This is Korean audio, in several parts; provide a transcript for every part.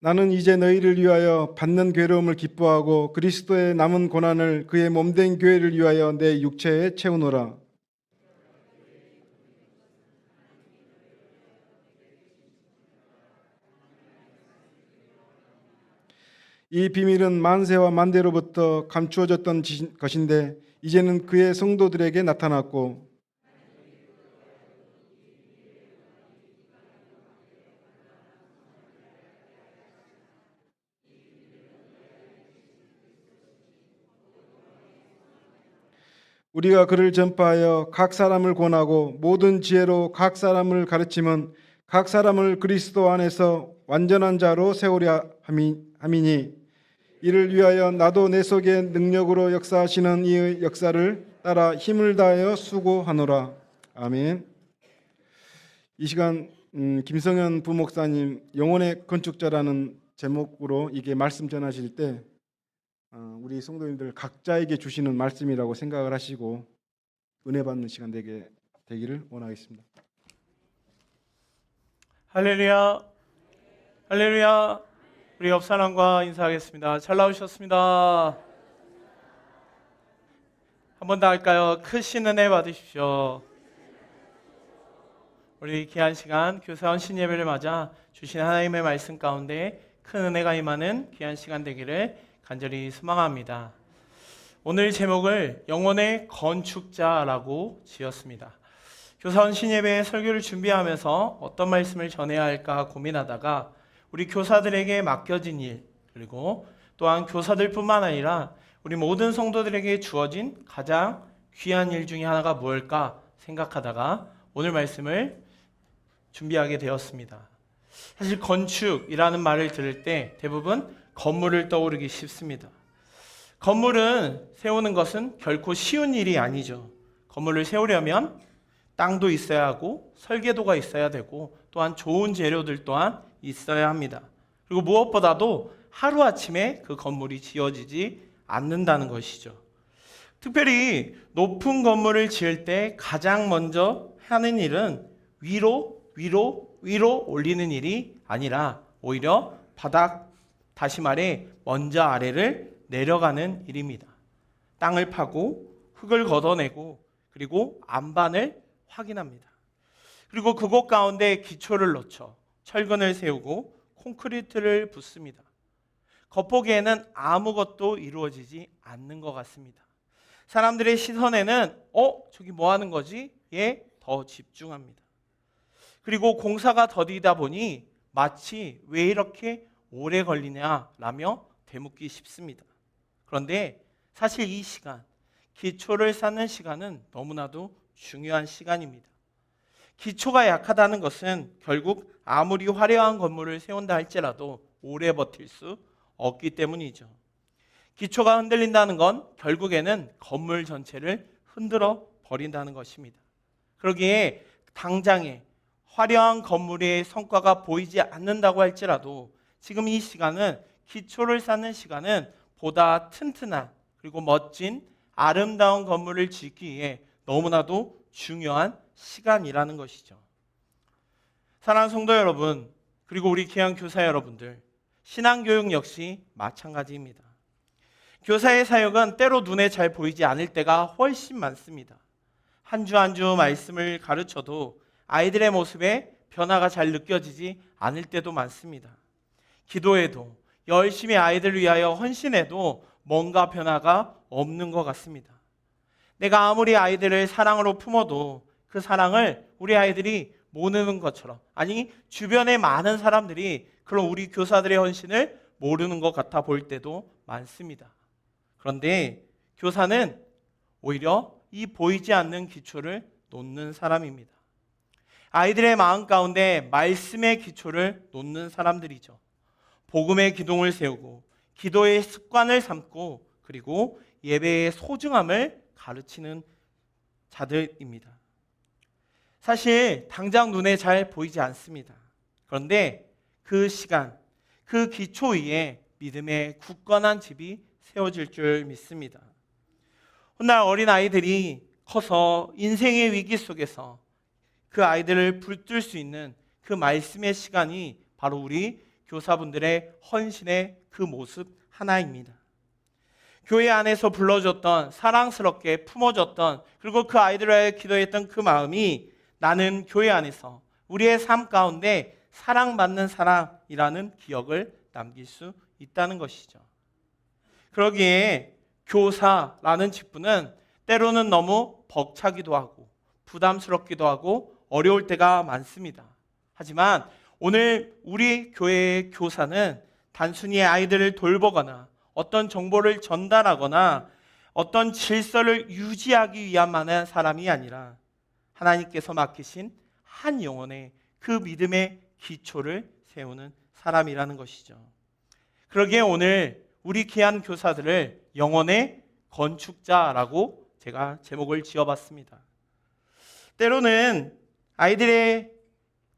나는 이제 너희를 위하여 받는 괴로움을 기뻐하고 그리스도의 남은 고난을 그의 몸된 교회를 위하여 내 육체에 채우노라. 이 비밀은 만세와 만대로부터 감추어졌던 것인데 이제는 그의 성도들에게 나타났고 우리가 그를 전파하여 각 사람을 권하고 모든 지혜로 각 사람을 가르침은 각 사람을 그리스도 안에서 완전한 자로 세우려 함이니 이를 위하여 나도 내 속에 능력으로 역사하시는 이의 역사를 따라 힘을 다하여 수고하노라. 아멘. 이 시간 김성현 부목사님 영혼의 건축자라는 제목으로 이게 말씀 전하실 때 우리 성도님들 각자에게 주시는 말씀이라고 생각을 하시고 은혜 받는 시간 되기를 원하겠습니다. 할렐루야, 할렐루야. 우리 옆 사람과 인사하겠습니다. 잘 나오셨습니다. 한 번 더 할까요? 크신 은혜 받으십시오. 우리 귀한 시간 교사원 신예배를 맞아 주신 하나님의 말씀 가운데 큰 은혜가 임하는 귀한 시간 되기를 간절히 소망합니다. 오늘 제목을 영혼의 건축자라고 지었습니다. 교사원 신예배 설교를 준비하면서 어떤 말씀을 전해야 할까 고민하다가 우리 교사들에게 맡겨진 일, 그리고 또한 교사들뿐만 아니라 우리 모든 성도들에게 주어진 가장 귀한 일 중에 하나가 무엇일까 생각하다가 오늘 말씀을 준비하게 되었습니다. 사실 건축이라는 말을 들을 때 대부분 건물을 떠오르기 쉽습니다. 건물은 세우는 것은 결코 쉬운 일이 아니죠. 건물을 세우려면 땅도 있어야 하고 설계도가 있어야 되고 또한 좋은 재료들 또한 있어야 합니다. 그리고 무엇보다도 하루아침에 그 건물이 지어지지 않는다는 것이죠. 특별히 높은 건물을 지을 때 가장 먼저 하는 일은 위로 올리는 일이 아니라 오히려 바닥, 다시 말해 먼저 아래를 내려가는 일입니다. 땅을 파고 흙을 걷어내고 그리고 안반을 확인합니다. 그리고 그곳 가운데 기초를 넣죠. 철근을 세우고 콘크리트를 붓습니다. 겉보기에는 아무것도 이루어지지 않는 것 같습니다. 사람들의 시선에는 저기 뭐 하는 거지? 에 더 집중합니다. 그리고 공사가 더디다 보니 마치 왜 이렇게 오래 걸리냐라며 되묻기 쉽습니다. 그런데 사실 이 시간, 기초를 쌓는 시간은 너무나도 중요한 시간입니다. 기초가 약하다는 것은 결국 아무리 화려한 건물을 세운다 할지라도 오래 버틸 수 없기 때문이죠. 기초가 흔들린다는 건 결국에는 건물 전체를 흔들어 버린다는 것입니다. 그러기에 당장에 화려한 건물의 성과가 보이지 않는다고 할지라도 지금 이 시간은 기초를 쌓는 시간은 보다 튼튼한 그리고 멋진 아름다운 건물을 짓기 위해 너무나도 중요한 시간이라는 것이죠. 사랑하는 성도 여러분, 그리고 우리 귀한 교사 여러분들, 신앙교육 역시 마찬가지입니다. 교사의 사역은 때로 눈에 잘 보이지 않을 때가 훨씬 많습니다. 한 주 한 주 말씀을 가르쳐도 아이들의 모습에 변화가 잘 느껴지지 않을 때도 많습니다. 기도해도 열심히 아이들을 위하여 헌신해도 뭔가 변화가 없는 것 같습니다. 내가 아무리 아이들을 사랑으로 품어도 그 사랑을 우리 아이들이 모르는 것처럼, 아니 주변의 많은 사람들이 그런 우리 교사들의 헌신을 모르는 것 같아 보일 때도 많습니다. 그런데 교사는 오히려 이 보이지 않는 기초를 놓는 사람입니다. 아이들의 마음 가운데 말씀의 기초를 놓는 사람들이죠. 복음의 기둥을 세우고 기도의 습관을 삼고 그리고 예배의 소중함을 가르치는 자들입니다. 사실 당장 눈에 잘 보이지 않습니다. 그런데 그 시간, 그 기초 위에 믿음의 굳건한 집이 세워질 줄 믿습니다. 훗날 어린 아이들이 커서 인생의 위기 속에서 그 아이들을 붙들 수 있는 그 말씀의 시간이 바로 우리 교사분들의 헌신의 그 모습 하나입니다. 교회 안에서 불러줬던, 사랑스럽게 품어줬던, 그리고 그 아이들을 기도했던 그 마음이 나는 교회 안에서 우리의 삶 가운데 사랑받는 사람이라는 기억을 남길 수 있다는 것이죠. 그러기에 교사라는 직분은 때로는 너무 벅차기도 하고 부담스럽기도 하고 어려울 때가 많습니다. 하지만 오늘 우리 교회의 교사는 단순히 아이들을 돌보거나 어떤 정보를 전달하거나 어떤 질서를 유지하기 위함만한 사람이 아니라 하나님께서 맡기신 한 영혼의 그 믿음의 기초를 세우는 사람이라는 것이죠. 그러기에 오늘 우리 귀한 교사들을 영혼의 건축자라고 제가 제목을 지어봤습니다. 때로는 아이들의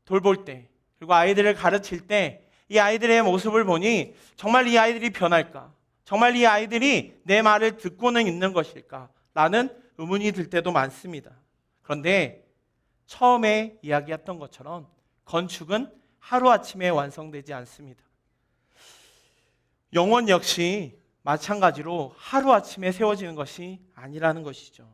돌볼 때, 그리고 아이들을 가르칠 때 이 아이들의 모습을 보니 정말 이 아이들이 변할까? 정말 이 아이들이 내 말을 듣고는 있는 것일까? 라는 의문이 들 때도 많습니다. 그런데 처음에 이야기했던 것처럼 건축은 하루아침에 완성되지 않습니다. 영혼 역시 마찬가지로 하루아침에 세워지는 것이 아니라는 것이죠.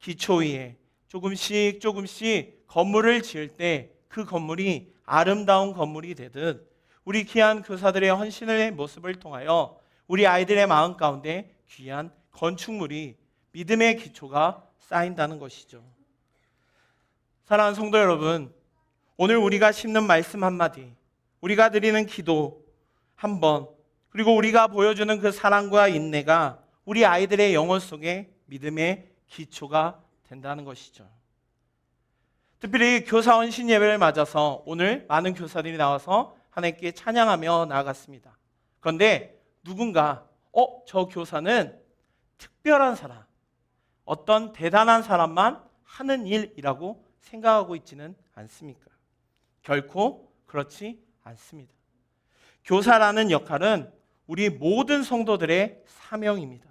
기초 위에 조금씩 건물을 지을 때 그 건물이 아름다운 건물이 되듯 우리 귀한 교사들의 헌신의 모습을 통하여 우리 아이들의 마음 가운데 귀한 건축물이 믿음의 기초가 쌓인다는 것이죠. 사랑하는 성도 여러분, 오늘 우리가 심는 말씀 한마디, 우리가 드리는 기도 한번, 그리고 우리가 보여주는 그 사랑과 인내가 우리 아이들의 영혼 속에 믿음의 기초가 된다는 것이죠. 특별히 교사 헌신 예배를 맞아서 오늘 많은 교사들이 나와서 하나님께 찬양하며 나아갔습니다. 그런데 누군가 저 교사는 특별한 사람, 어떤 대단한 사람만 하는 일이라고 생각하고 있지는 않습니까? 결코 그렇지 않습니다. 교사라는 역할은 우리 모든 성도들의 사명입니다.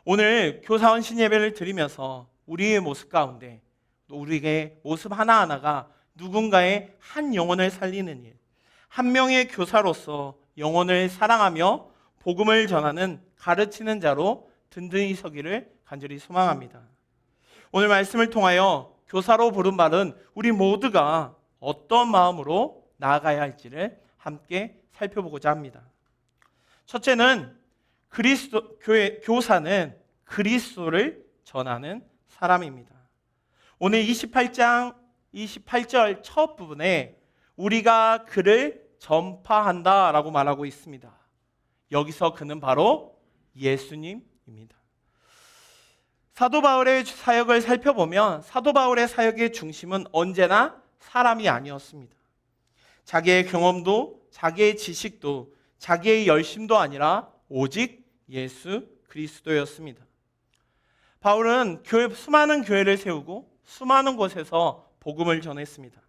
오늘 교사 헌신 예배를 드리면서 우리의 모습 가운데 또 우리의 모습 하나하나가 누군가의 한 영혼을 살리는 일, 한 명의 교사로서 영혼을 사랑하며 복음을 전하는 가르치는 자로 든든히 서기를 간절히 소망합니다. 오늘 말씀을 통하여 교사로 부름받은 우리 모두가 어떤 마음으로 나아가야 할지를 함께 살펴보고자 합니다. 첫째는 교사는 그리스도를 전하는 사람입니다. 오늘 28장 28절 첫 부분에 우리가 그를 전파한다라고 말하고 있습니다. 여기서 그는 바로 예수님입니다. 사도 바울의 사역을 살펴보면 사도 바울의 사역의 중심은 언제나 사람이 아니었습니다. 자기의 경험도, 자기의 지식도, 자기의 열심도 아니라 오직 예수 그리스도였습니다. 바울은 수많은 교회를 세우고 수많은 곳에서 복음을 전했습니다.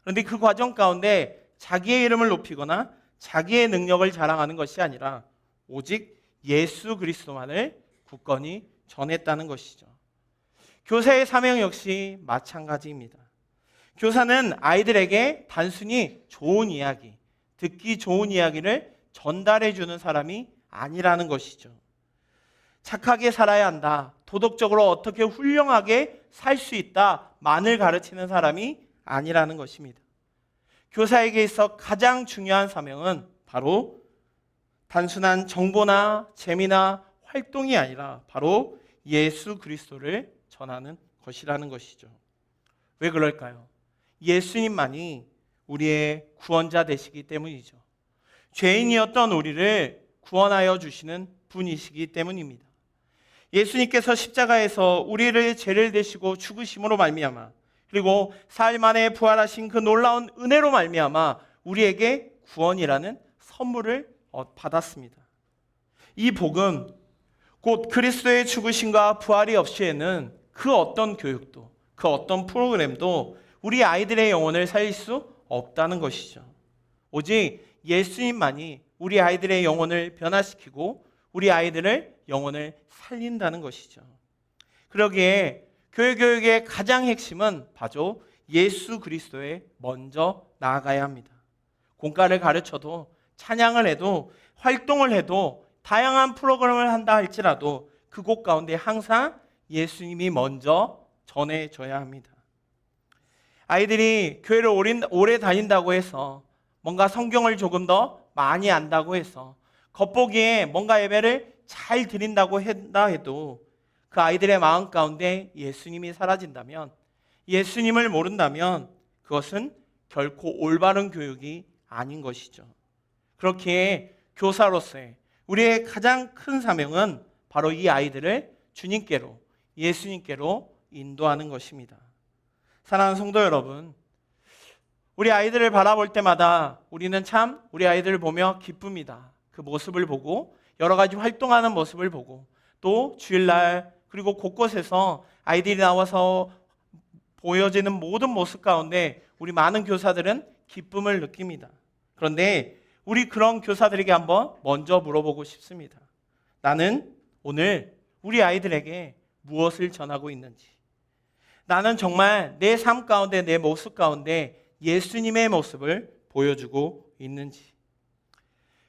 그런데 그 과정 가운데 자기의 이름을 높이거나 자기의 능력을 자랑하는 것이 아니라 오직 예수 그리스도만을 굳건히 전했다는 것이죠. 교사의 사명 역시 마찬가지입니다. 교사는 아이들에게 단순히 좋은 이야기, 듣기 좋은 이야기를 전달해 주는 사람이 아니라는 것이죠. 착하게 살아야 한다, 도덕적으로 어떻게 훌륭하게 살 수 있다만을 가르치는 사람이 아니라는 것입니다. 교사에게 있어 가장 중요한 사명은 바로 단순한 정보나 재미나 활동이 아니라 바로 예수 그리스도를 전하는 것이라는 것이죠. 왜 그럴까요? 예수님만이 우리의 구원자 되시기 때문이죠. 죄인이었던 우리를 구원하여 주시는 분이시기 때문입니다. 예수님께서 십자가에서 우리를 죄를 대시고 죽으심으로 말미암아 그리고 사흘 만에 부활하신 그 놀라운 은혜로 말미암아 우리에게 구원이라는 선물을 받았습니다. 이 복음, 곧 그리스도의 죽으심과 부활이 없이에는 그 어떤 교육도, 그 어떤 프로그램도 우리 아이들의 영혼을 살릴 수 없다는 것이죠. 오직 예수님만이 우리 아이들의 영혼을 변화시키고 우리 아이들의 영혼을 살린다는 것이죠. 그러기에 교회 교육의 가장 핵심은 바로 예수 그리스도에 먼저 나아가야 합니다. 공과를 가르쳐도 찬양을 해도 활동을 해도 다양한 프로그램을 한다 할지라도 그곳 가운데 항상 예수님이 먼저 전해져야 합니다. 아이들이 교회를 오래 다닌다고 해서 뭔가 성경을 조금 더 많이 안다고 해서 겉보기에 뭔가 예배를 잘 드린다고 한다 해도 그 아이들의 마음 가운데 예수님이 사라진다면, 예수님을 모른다면 그것은 결코 올바른 교육이 아닌 것이죠. 그렇기에 교사로서의 우리의 가장 큰 사명은 바로 이 아이들을 주님께로, 예수님께로 인도하는 것입니다. 사랑하는 성도 여러분, 우리 아이들을 바라볼 때마다 우리는 참 우리 아이들을 보며 기쁩니다. 그 모습을 보고 여러 가지 활동하는 모습을 보고 또 주일날 그리고 곳곳에서 아이들이 나와서 보여지는 모든 모습 가운데 우리 많은 교사들은 기쁨을 느낍니다. 그런데 우리 그런 교사들에게 한번 먼저 물어보고 싶습니다. 나는 오늘 우리 아이들에게 무엇을 전하고 있는지, 나는 정말 내 삶 가운데, 내 모습 가운데 예수님의 모습을 보여주고 있는지.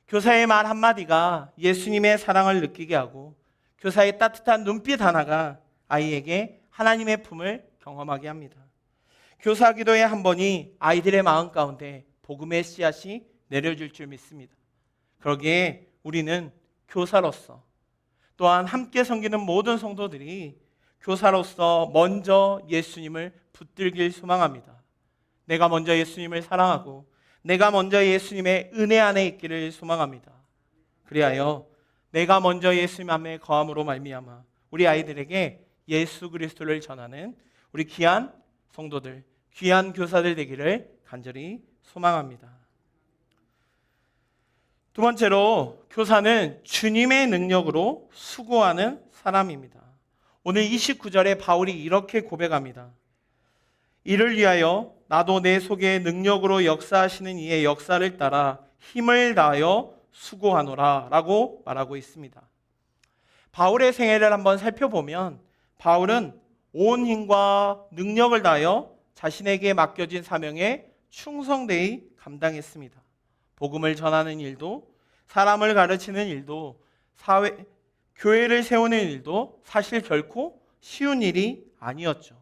교사의 말 한마디가 예수님의 사랑을 느끼게 하고 교사의 따뜻한 눈빛 하나가 아이에게 하나님의 품을 경험하게 합니다. 교사 기도의 한 번이 아이들의 마음 가운데 복음의 씨앗이 내려질 줄 믿습니다. 그러기에 우리는 교사로서 또한 함께 섬기는 모든 성도들이 교사로서 먼저 예수님을 붙들길 소망합니다. 내가 먼저 예수님을 사랑하고 내가 먼저 예수님의 은혜 안에 있기를 소망합니다. 그리하여 내가 먼저 예수님 안에 거함으로 말미암아 우리 아이들에게 예수 그리스도를 전하는 우리 귀한 성도들, 귀한 교사들 되기를 간절히 소망합니다. 두 번째로, 교사는 주님의 능력으로 수고하는 사람입니다. 오늘 29절에 바울이 이렇게 고백합니다. 이를 위하여 나도 내 속에 능력으로 역사하시는 이의 역사를 따라 힘을 다하여 수고하노라 라고 말하고 있습니다. 바울의 생애를 한번 살펴보면 바울은 온 힘과 능력을 다하여 자신에게 맡겨진 사명에 충성되이 감당했습니다. 복음을 전하는 일도, 사람을 가르치는 일도, 교회를 세우는 일도 사실 결코 쉬운 일이 아니었죠.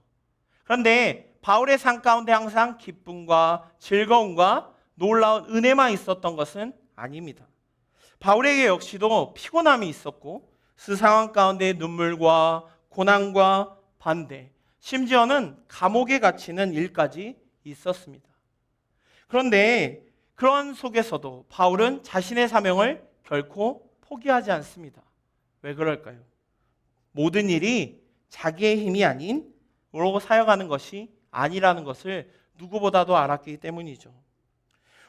그런데 바울의 삶 가운데 항상 기쁨과 즐거움과 놀라운 은혜만 있었던 것은 아닙니다. 바울에게 역시도 피곤함이 있었고 그 상황 가운데 눈물과 고난과 반대, 심지어는 감옥에 갇히는 일까지 있었습니다. 그런데 그런 속에서도 바울은 자신의 사명을 결코 포기하지 않습니다. 왜 그럴까요? 모든 일이 자기의 힘이 아닌 으로 사역하는 것이 아니라는 것을 누구보다도 알았기 때문이죠.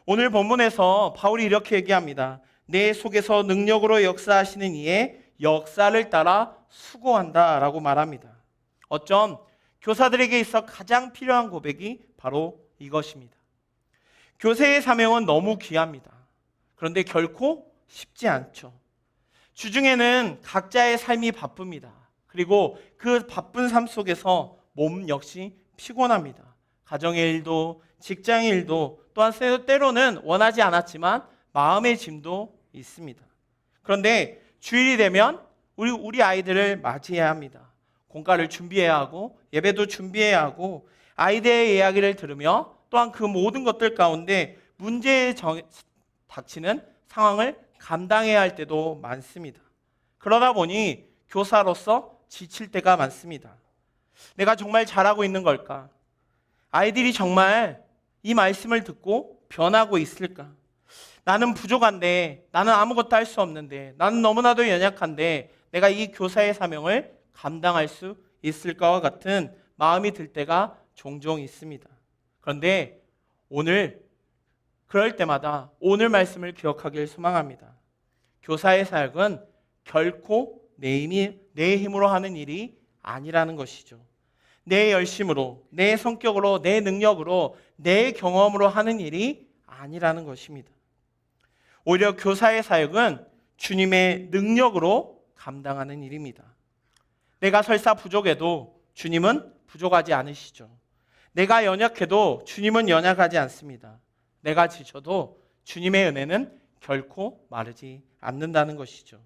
오늘 본문에서 바울이 이렇게 얘기합니다. 내 속에서 능력으로 역사하시는 이의 역사를 따라 수고한다 라고 말합니다. 어쩜 교사들에게 있어 가장 필요한 고백이 바로 이것입니다. 교세의 사명은 너무 귀합니다. 그런데 결코 쉽지 않죠. 주중에는 각자의 삶이 바쁩니다. 그리고 그 바쁜 삶 속에서 몸 역시 피곤합니다. 가정의 일도, 직장의 일도, 또한 때로는 원하지 않았지만 마음의 짐도 있습니다. 그런데 주일이 되면 우리 아이들을 맞이해야 합니다. 공과를 준비해야 하고 예배도 준비해야 하고 아이들의 이야기를 들으며 또한 그 모든 것들 가운데 문제에 닥치는 상황을 감당해야 할 때도 많습니다. 그러다 보니 교사로서 지칠 때가 많습니다. 내가 정말 잘하고 있는 걸까? 아이들이 정말 이 말씀을 듣고 변하고 있을까? 나는 부족한데, 나는 아무것도 할 수 없는데, 나는 너무나도 연약한데 내가 이 교사의 사명을 감당할 수 있을까와 같은 마음이 들 때가 종종 있습니다. 그런데 오늘 그럴 때마다 오늘 말씀을 기억하길 소망합니다. 교사의 사역은 결코 내 힘으로 하는 일이 아니라는 것이죠. 내 열심으로, 내 성격으로, 내 능력으로, 내 경험으로 하는 일이 아니라는 것입니다. 오히려 교사의 사역은 주님의 능력으로 감당하는 일입니다. 내가 설사 부족해도 주님은 부족하지 않으시죠. 내가 연약해도 주님은 연약하지 않습니다. 내가 지쳐도 주님의 은혜는 결코 마르지 않는다는 것이죠.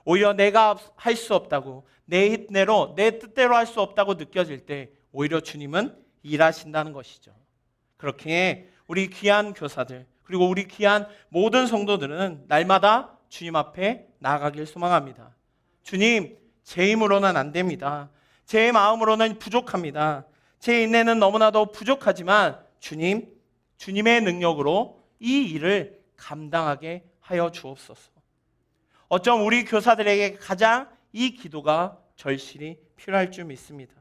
오히려 내가 할 수 없다고, 내 힘내로, 내 뜻대로 할 수 없다고 느껴질 때 오히려 주님은 일하신다는 것이죠. 그렇게 우리 귀한 교사들, 그리고 우리 귀한 모든 성도들은 날마다 주님 앞에 나아가길 소망합니다. 주님, 제 힘으로는 안 됩니다. 제 마음으로는 부족합니다. 제 인내는 너무나도 부족하지만 주님, 주님의 능력으로 이 일을 감당하게 하여 주옵소서. 어쩜 우리 교사들에게 가장 이 기도가 절실히 필요할 줄 믿습니다.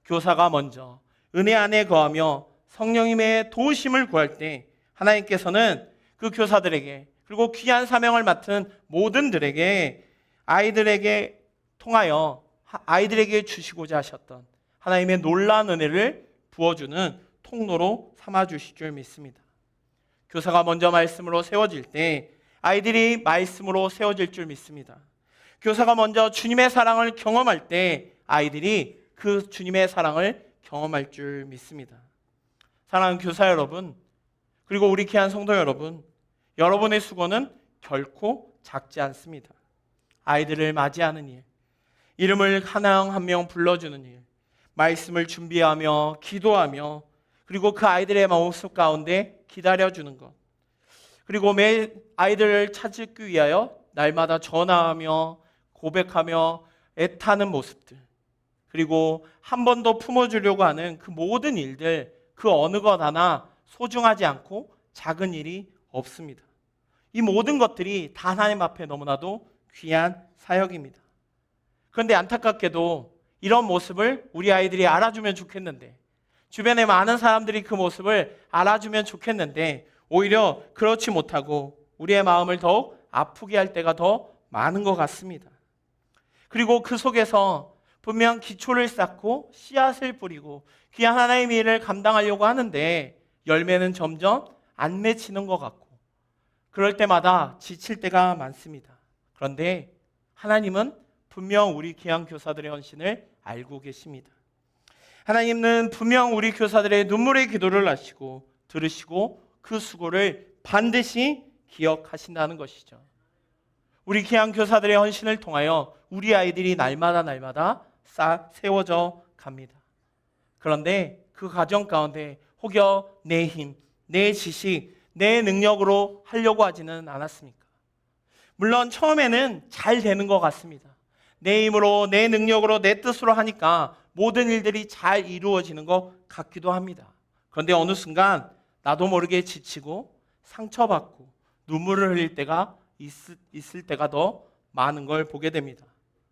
교사가 먼저 은혜 안에 거하며 성령님의 도우심을 구할 때 하나님께서는 그 교사들에게, 그리고 귀한 사명을 맡은 모든들에게, 아이들에게 통하여 아이들에게 주시고자 하셨던 하나님의 놀라운 은혜를 부어주는 통로로 삼아주실 줄 믿습니다. 교사가 먼저 말씀으로 세워질 때 아이들이 말씀으로 세워질 줄 믿습니다. 교사가 먼저 주님의 사랑을 경험할 때 아이들이 그 주님의 사랑을 경험할 줄 믿습니다. 사랑하는 교사 여러분, 그리고 우리 귀한 성도 여러분, 여러분의 수고는 결코 작지 않습니다. 아이들을 맞이하는 일, 이름을 한 명 한 명 불러주는 일, 말씀을 준비하며 기도하며, 그리고 그 아이들의 모습 가운데 기다려주는 것, 그리고 매 아이들을 찾기 위하여 날마다 전화하며 고백하며 애타는 모습들, 그리고 한 번 더 품어주려고 하는 그 모든 일들, 그 어느 것 하나 소중하지 않고 작은 일이 없습니다. 이 모든 것들이 다 하나님 앞에 너무나도 귀한 사역입니다. 그런데 안타깝게도 이런 모습을 우리 아이들이 알아주면 좋겠는데, 주변에 많은 사람들이 그 모습을 알아주면 좋겠는데 오히려 그렇지 못하고 우리의 마음을 더욱 아프게 할 때가 더 많은 것 같습니다. 그리고 그 속에서 분명 기초를 쌓고 씨앗을 뿌리고 귀한 하나님의 일을 감당하려고 하는데 열매는 점점 안 맺히는 것 같고, 그럴 때마다 지칠 때가 많습니다. 그런데 하나님은 분명 우리 귀한 교사들의 헌신을 알고 계십니다. 하나님은 분명 우리 교사들의 눈물의 기도를 아시고 들으시고 그 수고를 반드시 기억하신다는 것이죠. 우리 귀한 교사들의 헌신을 통하여 우리 아이들이 날마다 세워져 갑니다. 그런데 그 과정 가운데 혹여 내 힘, 내 지식, 내 능력으로 하려고 하지는 않았습니까? 물론 처음에는 잘 되는 것 같습니다. 내 힘으로, 내 능력으로, 내 뜻으로 하니까 모든 일들이 잘 이루어지는 것 같기도 합니다. 그런데 어느 순간 나도 모르게 지치고 상처받고 눈물을 흘릴 때가 있을 때가 더 많은 걸 보게 됩니다.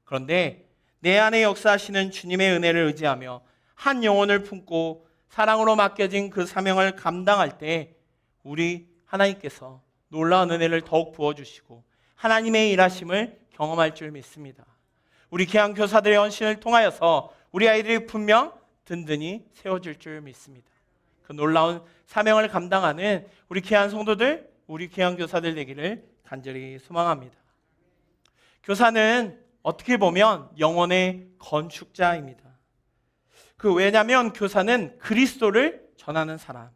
그런데 내 안에 역사하시는 주님의 은혜를 의지하며 한 영혼을 품고 사랑으로 맡겨진 그 사명을 감당할 때 우리 하나님께서 놀라운 은혜를 더욱 부어주시고 하나님의 일하심을 경험할 줄 믿습니다. 우리 귀한 교사들의 헌신을 통하여서 우리 아이들이 분명 든든히 세워질 줄 믿습니다. 그 놀라운 사명을 감당하는 우리 귀한 성도들, 우리 귀한 교사들 되기를 간절히 소망합니다. 교사는 어떻게 보면 영혼의 건축자입니다. 왜냐하면 교사는 그리스도를 전하는 사람,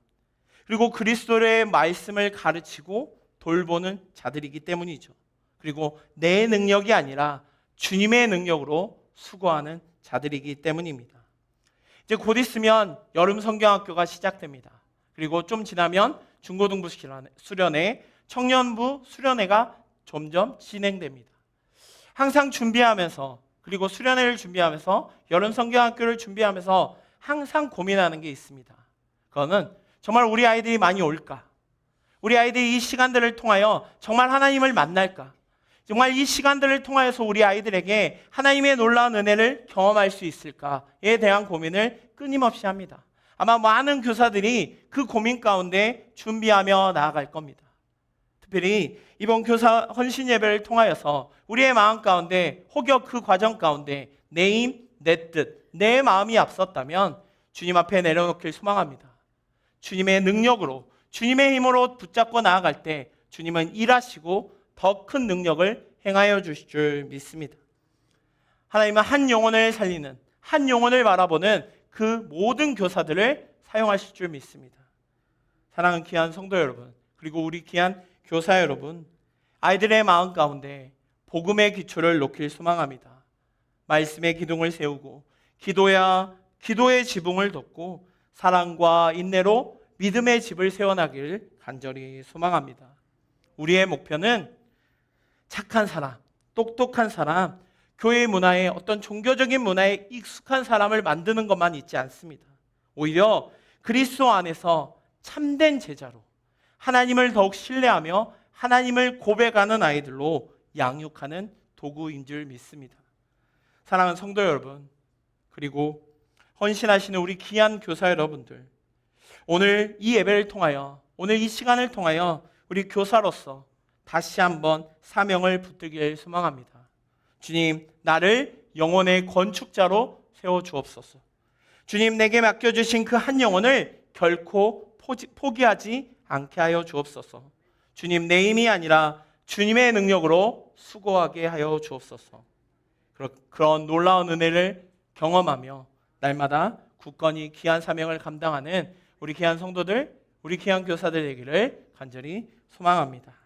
그리고 그리스도의 말씀을 가르치고 돌보는 자들이기 때문이죠. 그리고 내 능력이 아니라 주님의 능력으로 수고하는 자들이기 때문입니다. 이제 곧 있으면 여름 성경학교가 시작됩니다. 그리고 좀 지나면 중고등부 수련회, 청년부 수련회가 점점 진행됩니다. 항상 준비하면서, 그리고 수련회를 준비하면서, 여름 성경학교를 준비하면서 항상 고민하는 게 있습니다. 그거는 정말 우리 아이들이 많이 올까? 우리 아이들이 이 시간들을 통하여 정말 하나님을 만날까? 정말 이 시간들을 통하여서 우리 아이들에게 하나님의 놀라운 은혜를 경험할 수 있을까에 대한 고민을 끊임없이 합니다. 아마 많은 교사들이 그 고민 가운데 준비하며 나아갈 겁니다. 특별히 이번 교사 헌신 예배를 통하여서 우리의 마음 가운데 혹여 그 과정 가운데 내 힘, 내 뜻, 내 마음이 앞섰다면 주님 앞에 내려놓길 소망합니다. 주님의 능력으로, 주님의 힘으로 붙잡고 나아갈 때 주님은 일하시고 더 큰 능력을 행하여 주실 줄 믿습니다. 하나님은 한 영혼을 살리는, 한 영혼을 바라보는 그 모든 교사들을 사용하실 줄 믿습니다. 사랑하는 귀한 성도 여러분, 그리고 우리 귀한 교사 여러분, 아이들의 마음 가운데 복음의 기초를 놓길 소망합니다. 말씀의 기둥을 세우고 기도의 지붕을 덮고 사랑과 인내로 믿음의 집을 세워나길 간절히 소망합니다. 우리의 목표는 착한 사람, 똑똑한 사람, 교회 문화에 어떤 종교적인 문화에 익숙한 사람을 만드는 것만 있지 않습니다. 오히려 그리스도 안에서 참된 제자로 하나님을 더욱 신뢰하며 하나님을 고백하는 아이들로 양육하는 도구인 줄 믿습니다. 사랑하는 성도 여러분, 그리고 헌신하시는 우리 귀한 교사 여러분들, 오늘 이 예배를 통하여, 오늘 이 시간을 통하여 우리 교사로서 다시 한번 사명을 붙들길 소망합니다. 주님, 나를 영혼의 건축자로 세워주옵소서. 주님, 내게 맡겨주신 그 한 영혼을 결코 포기하지 않게 하여 주옵소서. 주님, 내 힘이 아니라 주님의 능력으로 수고하게 하여 주옵소서. 그런 놀라운 은혜를 경험하며 날마다 굳건히 귀한 사명을 감당하는 우리 귀한 성도들, 우리 귀한 교사들 되기를 간절히 소망합니다.